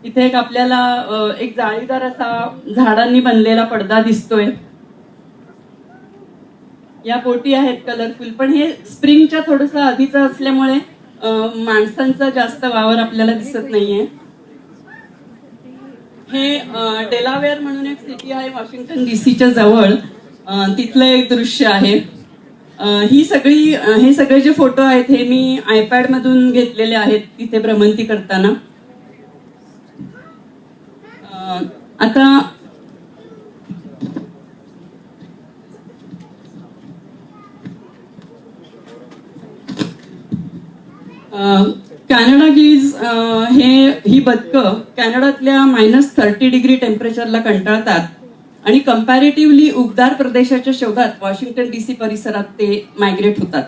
इथे एक आपल्याला एक जाळीदार असा झाडांनी बनलेला पडदा दिसतोय. या बोटी आहेत कलरफुल, पण हे स्प्रिंगच्या थोडस आधीच असल्यामुळे माणसांचा जास्त वावर आपल्याला दिसत नाहीये. हे डेलावेअर म्हणून एक सिटी आहे वॉशिंग्टन डीसीच्या जवळ, तिथलं एक दृश्य आहे. हे सगळे जे फोटो आहेत हे मी आयपॅड मधून घेतलेले आहेत तिथे भ्रमंती करताना. आता कॅनडा गीज ही बदकं कॅनडातल्या -30 टेम्परेचरला कंटाळतात आणि कंपॅरेटिव्हली उबदार प्रदेशाच्या शोधात वॉशिंग्टन डीसी परिसरात ते मायग्रेट होतात,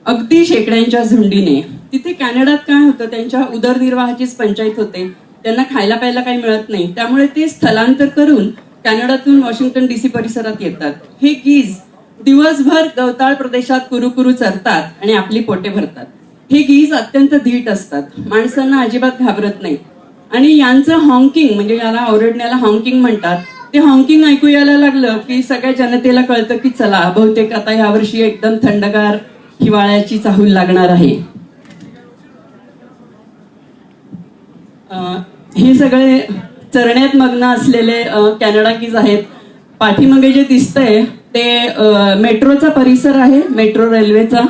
अगदी शेकड्यांच्या झुंडीने. तिथे कॅनडात काय होतं, त्यांच्या उदरनिर्वाहाचीच पंचायत होते. त्यांना खायला प्यायला काही मिळत नाही, त्यामुळे ते स्थलांतर करून कॅनडातून वॉशिंग्टन डीसी परिसरात येतात. हे गीज दिवसभर गवताळ प्रदेशात कुरुकुरु चरतात आणि आपली पोटे भरतात. हे गीज अत्यंत धीट असतात, माणसांना अजिबात घाबरत नाहीत. आणि यांचं हॉंकिंग, म्हणजे याला ओरडण्याला हॉंकिंग म्हणतात, ते हॉंकिंग ऐकू यायला लागलं की सगळ्या जनतेला कळतं की चला बहुतेक आता यावर्षी एकदम थंडगार हिवाळ्याची चाहूल लागणार आहे. हे सगळे चरण्यात मग्न असलेले कॅनडा गीज आहेत. पाठीमागे जे दिसतंय ते मेट्रोचा परिसर आहे, मेट्रो रेल्वेचा.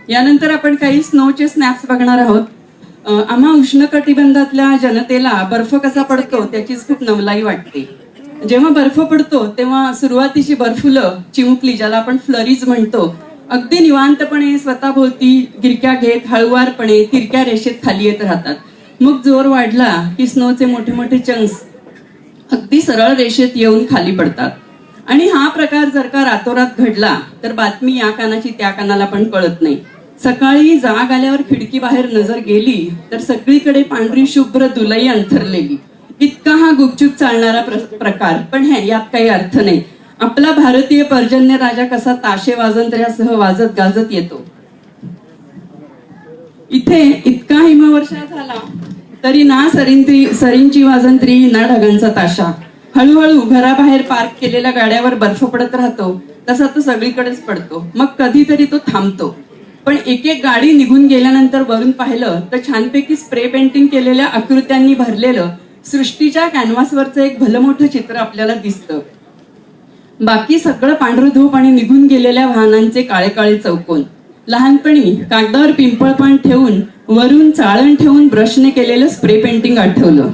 यानंतर आपण काही स्नोचे स्नॅप्स बघणार आहोत. आम्हा उष्णकटिबंधातल्या जनतेला बर्फ कसा पडतो त्याचीच खूप नवलाई वाटते. जेव्हा बर्फ पडतो तेव्हा सुरुवातीची बर्फुलं चिमुकली, ज्याला आपण फ्लरीज म्हणतो, अगदी निवांतपणे स्वतःभोवती गिरक्या घेत हळुवारपणे तिरक्या रेषेत खाली येत राहतात. मग जोर वाढला की स्नोचे मोठे मोठे चंक्स अगदी सरळ रेषेत येऊन खाली पडतात. आणि हा प्रकार जर का रातोरात घडला तर बातमी या कानाची त्या कानाला पण कळत नाही. सकाळी जाग आल्यावर खिडकी बाहेर नजर गेली तर सगळीकडे पांढरी शुभ्र दुलई अंथरलेली. इतका हा गुपचूप चालणारा प्रकार, पण यात काही अर्थ नाही. आपला भारतीय पर्जन्य राजा कसा ताशे वाजंत्र्यासह वाजत गाजत येतो. इथे इतका हिमवर्षा झाला तरी ना सरींची वाजंत्री ना ढगांचा ताशा. हळूहळू घराबाहेर पार्क केलेल्या गाड्यावर बर्फ पडत राहतो, तसा तो सगळीकडेच पडतो. मग कधीतरी तो थांबतो. पण एक एक गाडी निघून गेल्यानंतर वरून पाहिलं तर छानपैकी स्प्रे पेंटिंग केलेल्या आकृत्यांनी भरलेलं सृष्टीच्या कॅनव्हासवरचं एक भलं मोठं चित्र आपल्याला दिसतं. बाकी सगळं पांढरं धूप आणि निघून गेलेल्या वाहनांचे काळे काळे चौकोन. लहानपणी कागदावर पिंपळपान ठेवून वरून चाळण ठेवून ब्रशने केलेलं स्प्रे पेंटिंग आठवलं.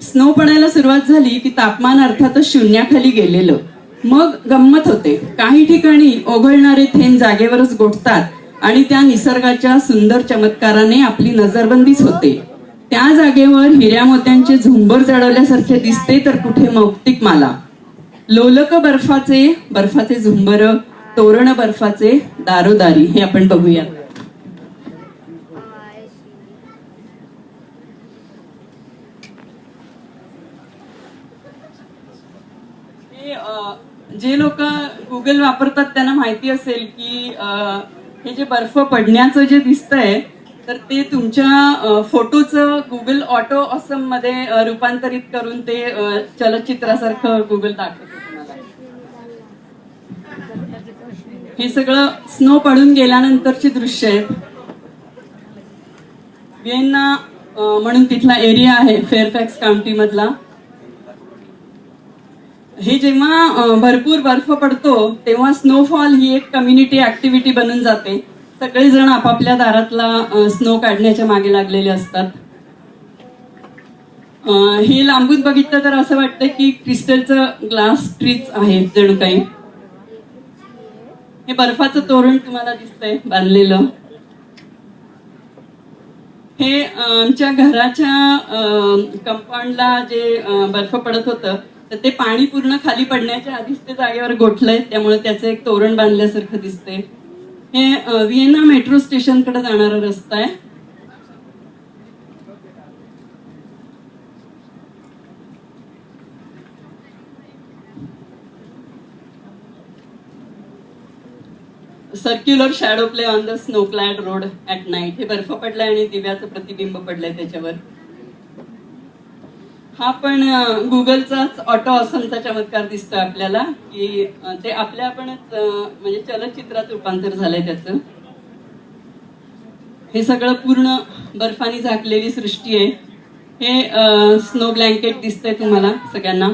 स्नो पडायला सुरुवात झाली की तापमान अर्थातच शून्याखाली गेलेलं. मग गंमत होते. काही ठिकाणी ओघळणारे थेंब जागेवरच गोठतात आणि त्या निसर्गाच्या सुंदर चमत्काराने आपली नजरबंदीच होते. त्या जागेवर हिऱ्या मोत्यांचे झुंबर चढवल्यासारखे दिसते तर कुठे मौक्तिक माला. लोलक बर्फाचे झुंबर, तोरण बर्फाचे दारोदारी, हे आपण बघूया. जे लोक गुगल वापरतात त्यांना माहिती असेल की हे जे बर्फ पडण्याचं जे दिसतंय तर ते तुमच्या फोटोचं गुगल ऑटो ऑसम मध्ये रूपांतरित करून ते चलचित्रासारखं गुगल दाखवतं तुम्हाला. हे सगळं स्नो पडून गेल्यानंतरची दृश्य आहेत. व्हिएन्ना म्हणून तिथला एरिया आहे फेअरफॅक्स काउंटी मधला. हे जेव्हा भरपूर बर्फ पडतो तेव्हा स्नोफॉल ही एक कम्युनिटी ऍक्टिव्हिटी बनून जाते. सगळेजण आपापल्या दारातला स्नो काढण्याच्या मागे लागलेले असतात. हे लांबून बघितलं तर असं वाटतं की क्रिस्टलचं ग्लास ट्रीज आहेत जणू काही. हे बर्फाचं तोरण तुम्हाला दिसतंय बांधलेलं. हे आमच्या घराच्या कंपाऊंडला जे बर्फ पडत होतं तर ते पाणी पूर्ण खाली पडण्याच्या आधीच ते जागेवर गोठलंय, त्यामुळे त्याचं एक तोरण बांधल्यासारखं दिसतंय. हे व्हिएना मेट्रो स्टेशनकडे जाणारा रस्ता आहे. Circular shadow play on the snow clad road at night. हे बर्फ पडलाय आणि दिव्याचं प्रतिबिंब पडलंय त्याच्यावर. हा पण गुगलचाच ऑटो ऑसमचा चमत्कार दिसतोय आपल्याला, की ते आपल्या आपणच म्हणजे चलचित्रात रूपांतर झालंय त्याचं. हे सगळं पूर्ण बर्फाने झाकलेली सृष्टी आहे. हे स्नो ब्लँकेट दिसतंय तुम्हाला सगळ्यांना.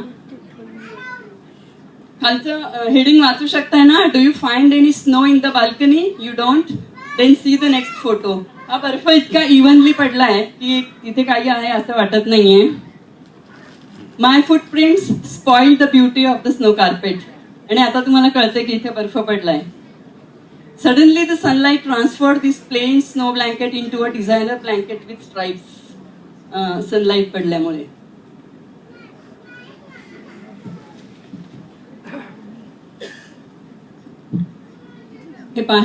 खालचं हेडिंग वाचू शकताय ना, do you find any snow in the balcony? You don't? Then see the next photo. हा बर्फ इतका इव्हनली पडलाय की तिथे काही आहे असं वाटत नाहीये. My footprints spoil the beauty of the snow carpet. आणि आता तुम्हाला कळतंय की इथे बर्फ पडलाय. Suddenly the sunlight transferred this plain snow blanket into a designer blanket with stripes. Sunlight पडल्यामुळे.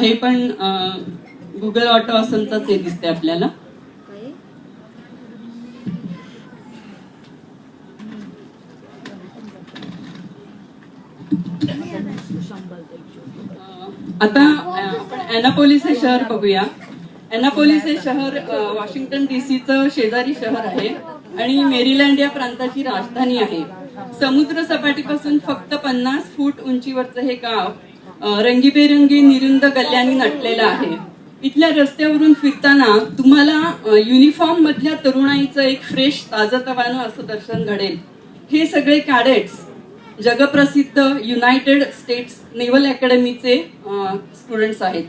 हे पण गुगल ऑटो ऑसमचाच हे दिसते आपल्याला. आता आपण अॅनापोलिस हे शहर बघूया. अॅनापोलिस हे शहर वॉशिंग्टन डीसीचं शेजारी शहर आहे आणि मेरीलँड या प्रांताची राजधानी आहे. समुद्र सपाटीपासून फक्त 50 फूट उंचीवरचं हे गाव रंगीबेरंगी निरुंद गल्ल्यांनी नटलेलं आहे. इथल्या रस्त्यावरून फिरताना तुम्हाला युनिफॉर्म मधल्या तरुणाईचं एक फ्रेश ताजतवानं असं दर्शन घडेल. हे सगळे कॅडेट्स जगप्रसिद्ध युनायटेड स्टेट्स नेव्हल अकॅडमीचे स्टुडंट्स आहेत.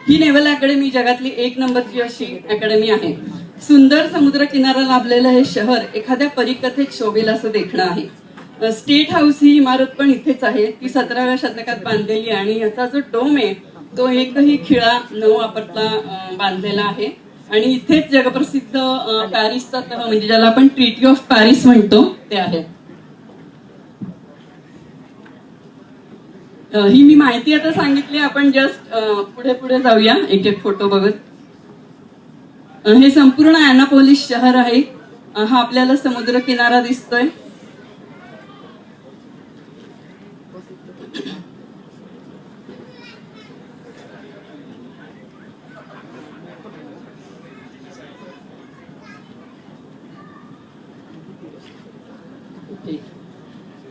ही नेव्हल अकॅडमी जगातली 1 नंबरची अशी अकॅडमी आहे. सुंदर समुद्र किनारा लाभलेलं हे शहर एखाद्या परिकथेत शोभेल असं देखणं आहे. स्टेट हाऊस ही इमारत पण इथेच आहे. ती 17व्या शतकात बांधलेली आणि याचा जो डोम आहे तो एकही खिळा न वापरता बांधलेला आहे. आणि इथेच जगप्रसिद्ध पॅरिसचा तह म्हणजे ज्याला आपण ट्रीटी ऑफ पॅरिस म्हणतो ते आहे. ही मी माहिती आता सांगितली. आपण जस्ट पुढे पुढे जाऊया एक एक फोटो बघत. हे संपूर्ण अॅनापोलिस शहर आहे. हा आपल्याला समुद्र किनारा दिसतोय.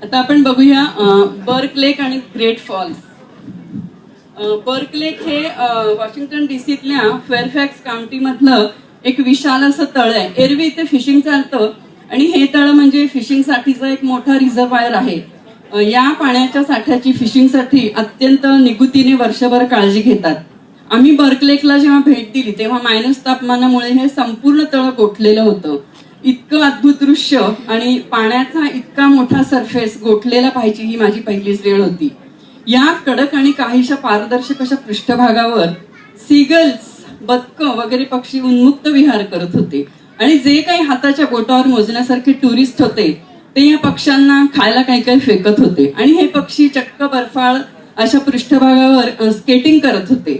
आता आपण बघूया बर्क लेक आणि ग्रेट फॉल्स. बर्क लेक हे वॉशिंग्टन डीसीतल्या फेअरफॅक्स काउंटी मधलं एक विशाल असं तळ आहे. एरवी इथे फिशिंग चालतं आणि हे तळ म्हणजे फिशिंग साठीचा एक मोठा रिझर्वायर आहे. या पाण्याच्या साठ्याची फिशिंगसाठी अत्यंत निगुतीने वर्षभर काळजी घेतात. आम्ही बर्क लेकला जेव्हा भेट दिली तेव्हा मायनस तापमानामुळे हे संपूर्ण तळ गोठलेलं होतं. इतकं अद्भुत दृश्य आणि पाण्याचा इतका मोठा सरफेस गोठलेला पाहायची ही माझी पहिलीच वेळ होती. या कडक आणि काहीशा पारदर्शक अशा पृष्ठभागावर सीगल्स, बदक वगैरे पक्षी उन्मुक्त विहार करत होते. आणि जे काही हाताच्या बोटावर मोजण्यासारखे टुरिस्ट होते ते या पक्ष्यांना खायला काही काही फेकत होते. आणि हे पक्षी चक्क बर्फाळ अशा पृष्ठभागावर स्केटिंग करत होते.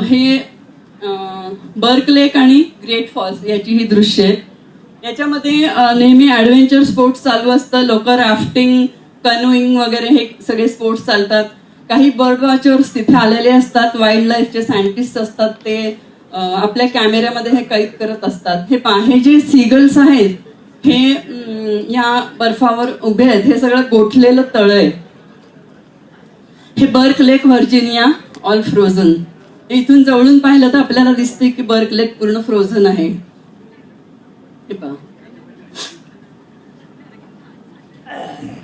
हे बर्क लेक आणि ग्रेट फॉल्स याची ही दृश्य आहेत. याच्यामध्ये नेहमी ऍडव्हेंचर स्पोर्ट्स चालू असतं. लोक राफ्टिंग, कॅनोईंग वगैरे हे सगळे स्पोर्ट्स चालतात. काही बर्ड वॉचर्स तिथे आलेले असतात. वाईल्ड लाईफचे सायंटिस्ट असतात. ते आपल्या कॅमेऱ्यामध्ये हे कैद करत असतात. हे जे सीगल्स आहेत हे या बर्फावर उभे आहेत. हे सगळं गोठलेलं तळ आहे. हे बर्क लेक व्हर्जिनिया ऑल फ्रोझन. इथून जवळून पाहिलं तर आपल्याला दिसते की बर्क लेक पूर्ण फ्रोझन आहे. हे पहा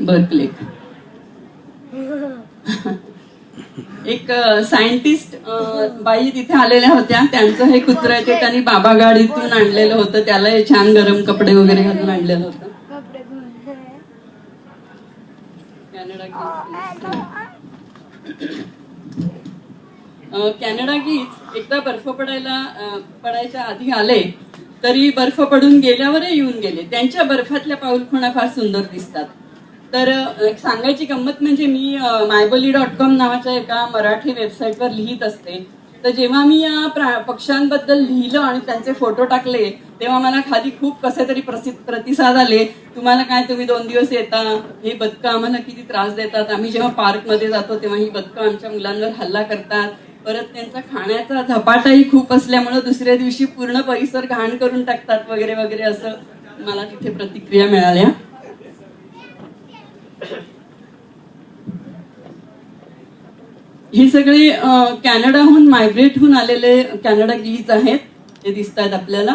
बर्क लेक. एक सायंटिस्ट बाई तिथे आलेल्या होत्या. त्यांचं हे कुत्र आहे ते त्यांनी बाबा गाडीतून आणलेलं होतं. त्याला हे छान गरम कपडे वगैरे घालून आणलेलं होतं. कॅनडा गीज एकदा बर्फ पडायच्या आधी आले तरी बर्फ पडून गेल्यावरही येऊन गेले. त्यांच्या बर्फातल्या पाऊलखुणा फार सुंदर दिसतात. तर एक सांगायची गंमत म्हणजे मी myboly.com नावाच्या एका मराठी वेबसाईटवर लिहित असते. तर जेव्हा मी या पक्ष्यांबद्दल लिहिलं आणि त्यांचे फोटो टाकले तेव्हा मला खाली खूप कसे तरी प्रतिसाद आले. तुम्हाला काय, तुम्ही 2 दिवस येता, हे बदकं आम्हाला किती त्रास देतात, आम्ही जेव्हा पार्कमध्ये जातो तेव्हा ही बदकं आमच्या मुलांवर हल्ला करतात, परत त्यांचा खाण्याचा झपाटाही खूप असल्यामुळे दुसऱ्या दिवशी पूर्ण परिसर घाण करून टाकतात वगैरे वगैरे, असं मला तिथे प्रतिक्रिया मिळाल्या. हे सगळे कॅनडाहून मायग्रेट होऊन आलेले कॅनडा गीज आहेत. ते दिसत आहेत आपल्याला.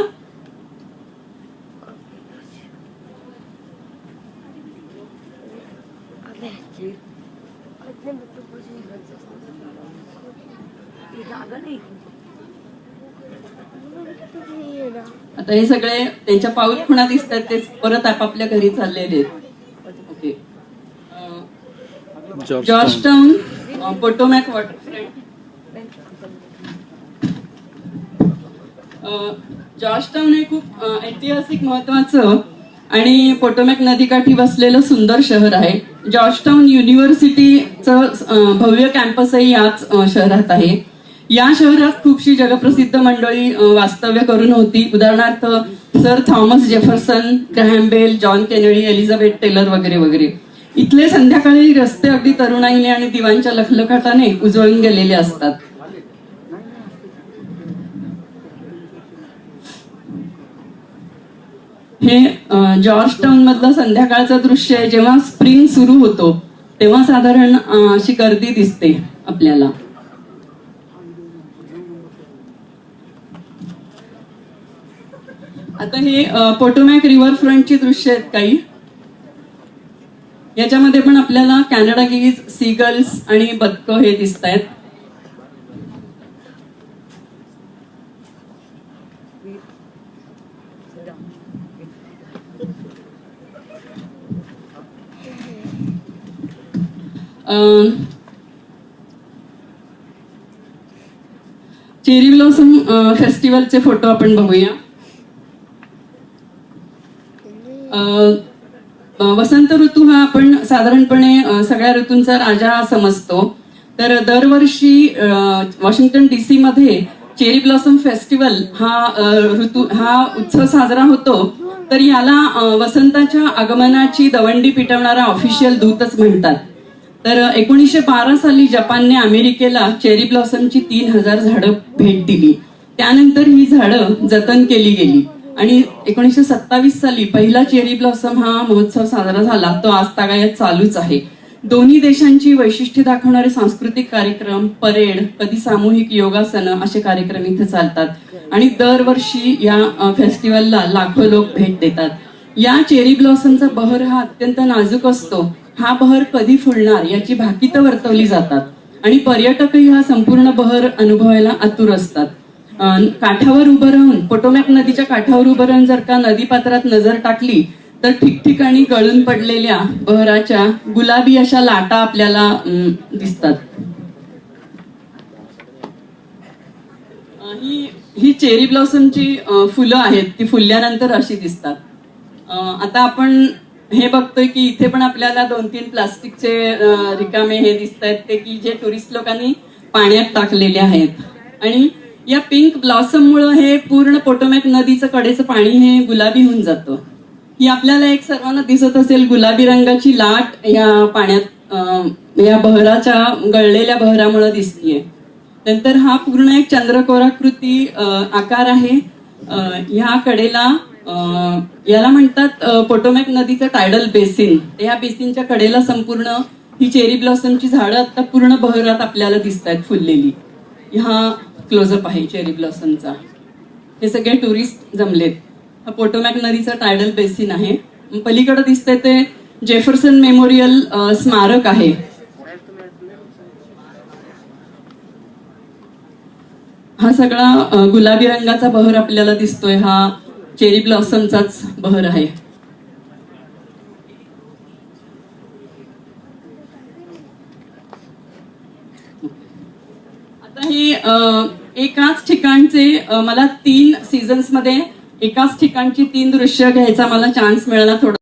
आता हे सगळे त्यांच्या पाऊलखुणा दिसत आहेत, ते परत आपापल्या घरी चाललेले आहेत. Okay. Georgetown Potomac waterfront. Georgetown हे खूप ऐतिहासिक महत्वाचं आणि पोटोमॅक नदीकाठी बसलेलं सुंदर शहर आहे. जॉर्जटाउन युनिव्हर्सिटीचं भव्य कॅम्पसही याच शहरात आहे. या शहरात खूपशी जगप्रसिद्ध मंडळी वास्तव्य करून होती. उदाहरणार्थ sir Thomas Jefferson, Graham Bell, John Kennedy, Elizabeth Taylor वगैरे वगैरे. इथले संध्याकाळी रस्ते अगदी तरुणाईने आणि दिवांच्या लखलखाटाने उजळून गेलेले असतात. हे जॉर्जटाउन मधलं संध्याकाळचं दृश्य आहे. जेव्हा स्प्रिंग सुरू होतो तेव्हा साधारण अशी गर्दी दिसते आपल्याला. आता हे पोटोमॅक रिव्हर फ्रंटची दृश्य आहेत काही. याच्यामध्ये पण आपल्याला कॅनडा गीज, सीगल्स आणि बदकं हे दिसत आहेत. चेरी ब्लॉसम फेस्टिवलचे फोटो आपण बघूया. वसंत ऋतू हा आपण साधारणपणे सगळ्या ऋतूंचा राजा समजतो. तर दरवर्षी वॉशिंग्टन DC मध्ये चेरी ब्लॉसम फेस्टिवल हा उत्सव साजरा होतो. तर याला वसंताच्या आगमनाची दवंडी पिटवणारा ऑफिशियल दूतच म्हणतात. तर 1912 साली जपानने अमेरिकेला चेरी ब्लॉसमची 3000 झाडं भेट दिली. त्यानंतर ही झाडं जतन केली गेली आणि 1927 साली पहिला चेरी ब्लॉसम हा महोत्सव साजरा झाला. तो आजतागायत चालूच आहे. दोन्ही देशांची वैशिष्ट्ये दाखवणारे सांस्कृतिक कार्यक्रम, परेड, कधी सामूहिक योगासनं असे कार्यक्रम इथे चालतात आणि दरवर्षी या फेस्टिवलला लाखो लोक भेट देतात. या चेरी ब्लॉसमचा बहर हा अत्यंत नाजूक असतो. हा बहर कधी फुलणार याची भाकितं वर्तवली जातात आणि पर्यटकही हा संपूर्ण बहर अनुभवायला आतुर असतात. काठावर उभं राहून, पोटोमॅक नदीच्या काठावर उभं राहून जर का नदीपात्रात नजर टाकली तर ठिकठिकाणी गळून पडलेल्या बहराच्या गुलाबी अशा लाटा आपल्याला दिसतात. ही चेरी ब्लॉसमची फुलं आहेत. ती फुलल्यानंतर अशी दिसतात. आता आपण हे बघतोय की इथे पण आपल्याला 2-3 प्लास्टिकचे रिकामे हे दिसत आहेत, ते की जे टुरिस्ट लोकांनी पाण्यात टाकलेले आहेत. आणि या पिंक ब्लॉसम मुळे हे पूर्ण पोटोमॅक नदीचं कडेचं पाणी हे गुलाबी होऊन जातं. ही आपल्याला एक सर्वांना दिसत असेल गुलाबी रंगाची लाट या पाण्यात या बहराच्या गळलेल्या बहरामुळे दिसतीये. नंतर हा पूर्ण एक चंद्रकोराकृती आकार आहे. ह्या कडेला याला म्हणतात पोटोमॅक नदीचं टायडल बेसिन. या बेसिनच्या कडेला संपूर्ण ही चेरी ब्लॉसमची झाडं आता पूर्ण बहरात आपल्याला दिसत आहेत फुललेली. हा क्लोजअप आहे चेरी ब्लॉसमचा. हे सगळे टुरिस्ट जमलेत. हा पोटोमॅक नदीचा टायडल बेसिन आहे. पलीकडे दिसतंय ते जेफरसन मेमोरियल स्मारक आहे. हा सगळा गुलाबी रंगाचा बहर आपल्याला दिसतोय, हा चेरी ब्लॉसमचाच बहर आहे. आता ही एकाच ठिकाणचे मला 3 सीझन्स मध्ये एकाच ठिकाणची 3 दृश्य घ्यायचा मला चान्स मिळाला. थोडं